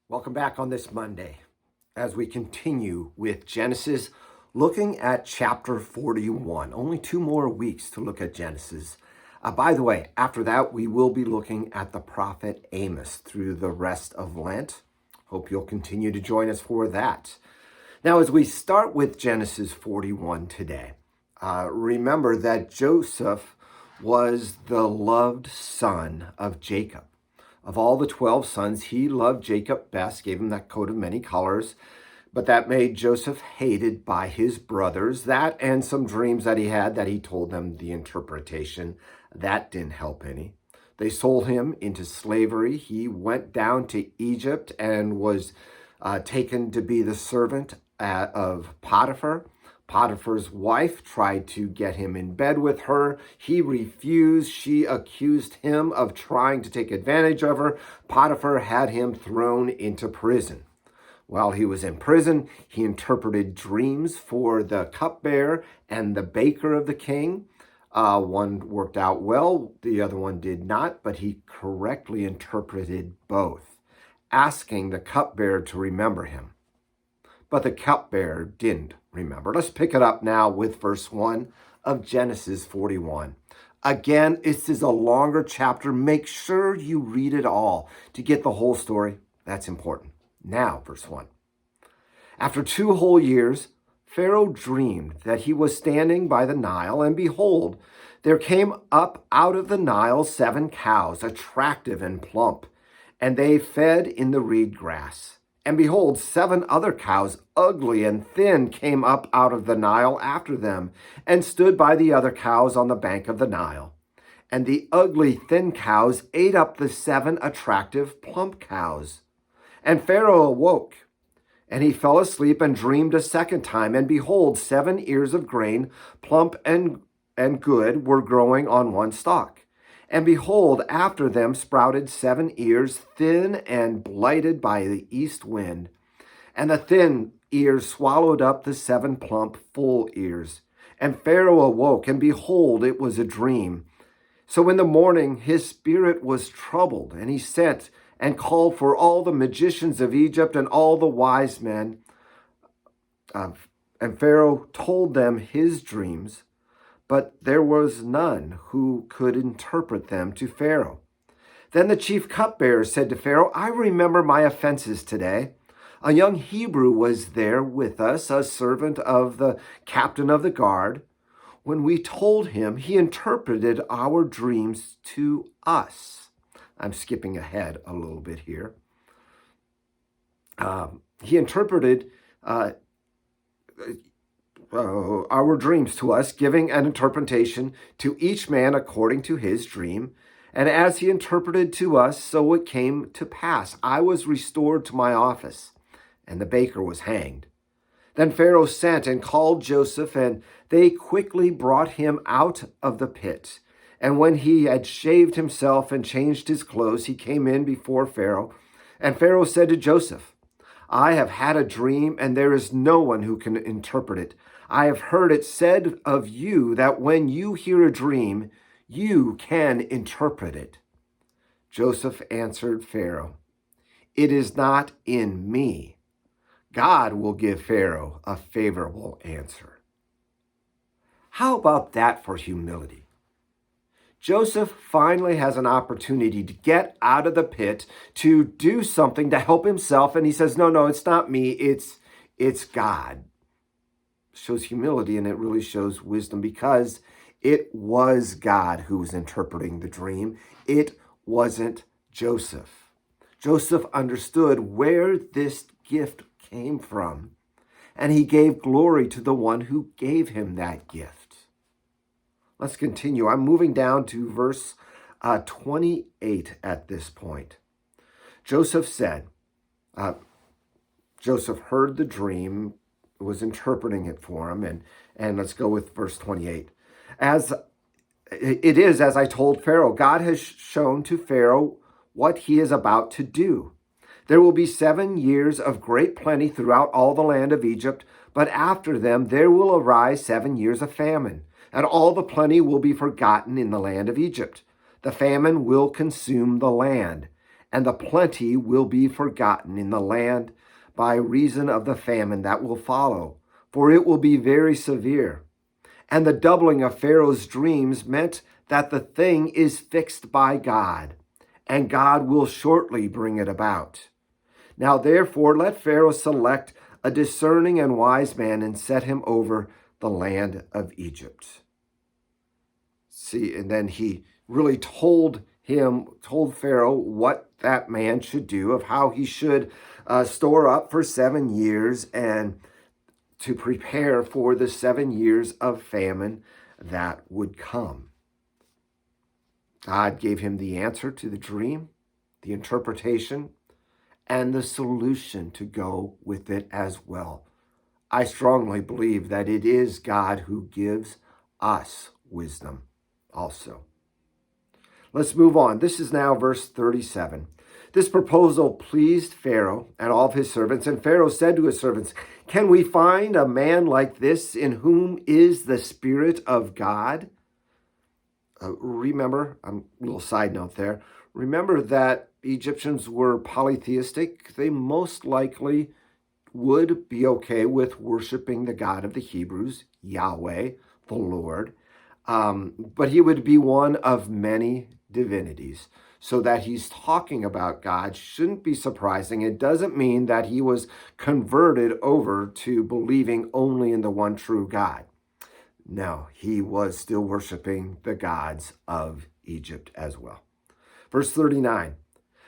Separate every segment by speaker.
Speaker 1: Welcome back on this Monday as we continue with Genesis, looking at chapter 41. Only 2 more weeks to look at Genesis. By the way, after that, we will be looking at the prophet Amos through the rest of Lent. Hope you'll continue to join us for that. Now, as we start with Genesis 41 today, remember that Joseph was the loved son of Jacob. Of all the 12 sons, he loved Jacob best, gave him that coat of many colors, but that made Joseph hated by his brothers. That and some dreams that he had that he told them the interpretation, that didn't help any. They sold him into slavery. He went down to Egypt and was taken to be the servant of Potiphar. Potiphar's wife tried to get him in bed with her. He refused. She accused him of trying to take advantage of her. Potiphar had him thrown into prison. While he was in prison, he interpreted dreams for the cupbearer and the baker of the king. One worked out well, the other one did not, but he correctly interpreted both, asking the cupbearer to remember him. But the cupbearer didn't remember. Let's pick it up now with verse 1 of Genesis 41. Again, this is a longer chapter. Make sure you read it all to get the whole story. That's important. Now, verse 1. After 2 whole years, Pharaoh dreamed that he was standing by the Nile, and behold, there came up out of the Nile 7 cows, attractive and plump, and they fed in the reed grass. And behold, 7 other cows, ugly and thin, came up out of the Nile after them, and stood by the other cows on the bank of the Nile. And the ugly, thin cows ate up the 7 attractive, plump cows. And Pharaoh awoke, and he fell asleep and dreamed a second time. And behold, 7 ears of grain, plump and good, were growing on one stalk. And behold, after them sprouted 7 ears, thin and blighted by the east wind. And the thin ears swallowed up the 7 plump, full ears. And Pharaoh awoke, and behold, it was a dream. So in the morning his spirit was troubled, and he sent and called for all the magicians of Egypt and all the wise men. And Pharaoh told them his dreams, but there was none who could interpret them to Pharaoh. Then the chief cupbearer said to Pharaoh, I remember my offenses today. A young Hebrew was there with us, a servant of the captain of the guard. When we told him, he interpreted our dreams to us. I'm skipping ahead a little bit here. He interpreted our dreams to us, giving an interpretation to each man according to his dream. And as he interpreted to us, so it came to pass. I was restored to my office, and the baker was hanged. Then Pharaoh sent and called Joseph, and they quickly brought him out of the pit. And when he had shaved himself and changed his clothes, he came in before Pharaoh. And Pharaoh said to Joseph, I have had a dream, and there is no one who can interpret it. I have heard it said of you that when you hear a dream, you can interpret it. Joseph answered Pharaoh, It is not in me. God will give Pharaoh a favorable answer. How about that for humility? Joseph finally has an opportunity to get out of the pit, to do something to help himself. And he says, no, it's not me. It's God. Shows humility, and it really shows wisdom, because it was God who was interpreting the dream. It wasn't Joseph. Joseph understood where this gift came from, and he gave glory to the one who gave him that gift. Let's continue. I'm moving down to verse 28 at this point. Joseph said, Joseph heard the dream, was interpreting it for him, and let's go with verse 28. As it is, as I told Pharaoh, God has shown to Pharaoh what he is about to do. There will be 7 years of great plenty throughout all the land of Egypt, but after them there will arise 7 years of famine, and all the plenty will be forgotten in the land of Egypt. The famine will consume the land, and the plenty will be forgotten in the land by reason of the famine that will follow, for it will be very severe. And the doubling of Pharaoh's dreams meant that the thing is fixed by God, and God will shortly bring it about. Now therefore let Pharaoh select a discerning and wise man and set him over the land of Egypt. See, and then he really told Pharaoh what that man should do, of how he should store up for 7 years and to prepare for the 7 years of famine that would come. God gave him the answer to the dream, the interpretation, and the solution to go with it as well. I strongly believe that it is God who gives us wisdom also. Let's move on. This is now verse 37. This proposal pleased Pharaoh and all of his servants, and Pharaoh said to his servants, "Can we find a man like this in whom is the Spirit of God?" Remember, a little side note there, remember that Egyptians were polytheistic. They most likely would be okay with worshiping the God of the Hebrews, Yahweh, the Lord, but he would be one of many divinities. So that he's talking about God shouldn't be surprising. It doesn't mean that he was converted over to believing only in the one true God. No, he was still worshiping the gods of Egypt as well. Verse 39,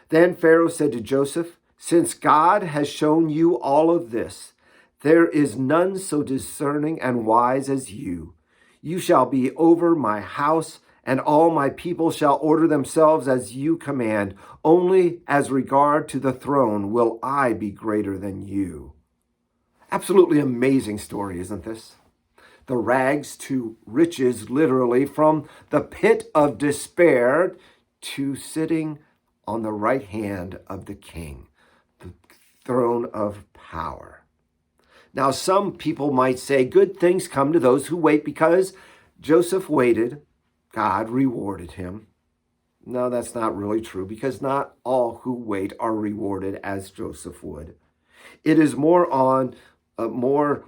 Speaker 1: then Pharaoh said to Joseph, "Since God has shown you all of this, there is none so discerning and wise as you. You shall be over my house, and all my people shall order themselves as you command. Only as regard to the throne will I be greater than you." Absolutely amazing story, isn't this? The rags to riches, literally, from the pit of despair to sitting on the right hand of the king, the throne of power. Now, some people might say good things come to those who wait. Because Joseph waited, God rewarded him. No, that's not really true, because not all who wait are rewarded as Joseph would. It is more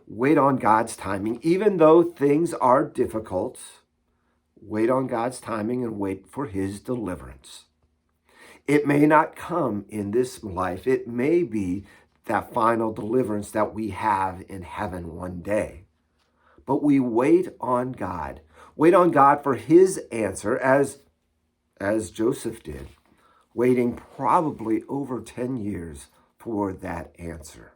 Speaker 1: wait on God's timing. Even though things are difficult, wait on God's timing and wait for his deliverance. It may not come in this life. It may be that final deliverance that we have in heaven one day. But we wait on God. Wait on God for his answer, as Joseph did, waiting probably over 10 years for that answer.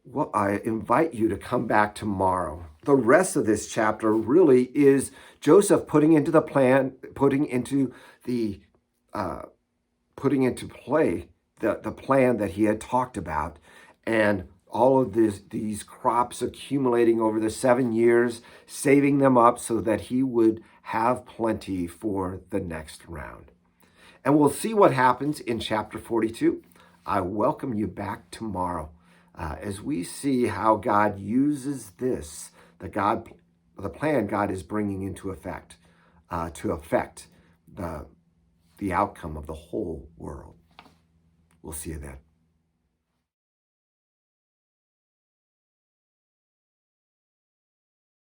Speaker 1: Well, I invite you to come back tomorrow. The rest of this chapter really is Joseph putting into play the plan that he had talked about, and all of these crops accumulating over the 7 years, saving them up so that he would have plenty for the next round. And we'll see what happens in chapter 42. I welcome you back tomorrow as we see how God uses this, the plan God is bringing into effect to affect the outcome of the whole world. We'll see you then.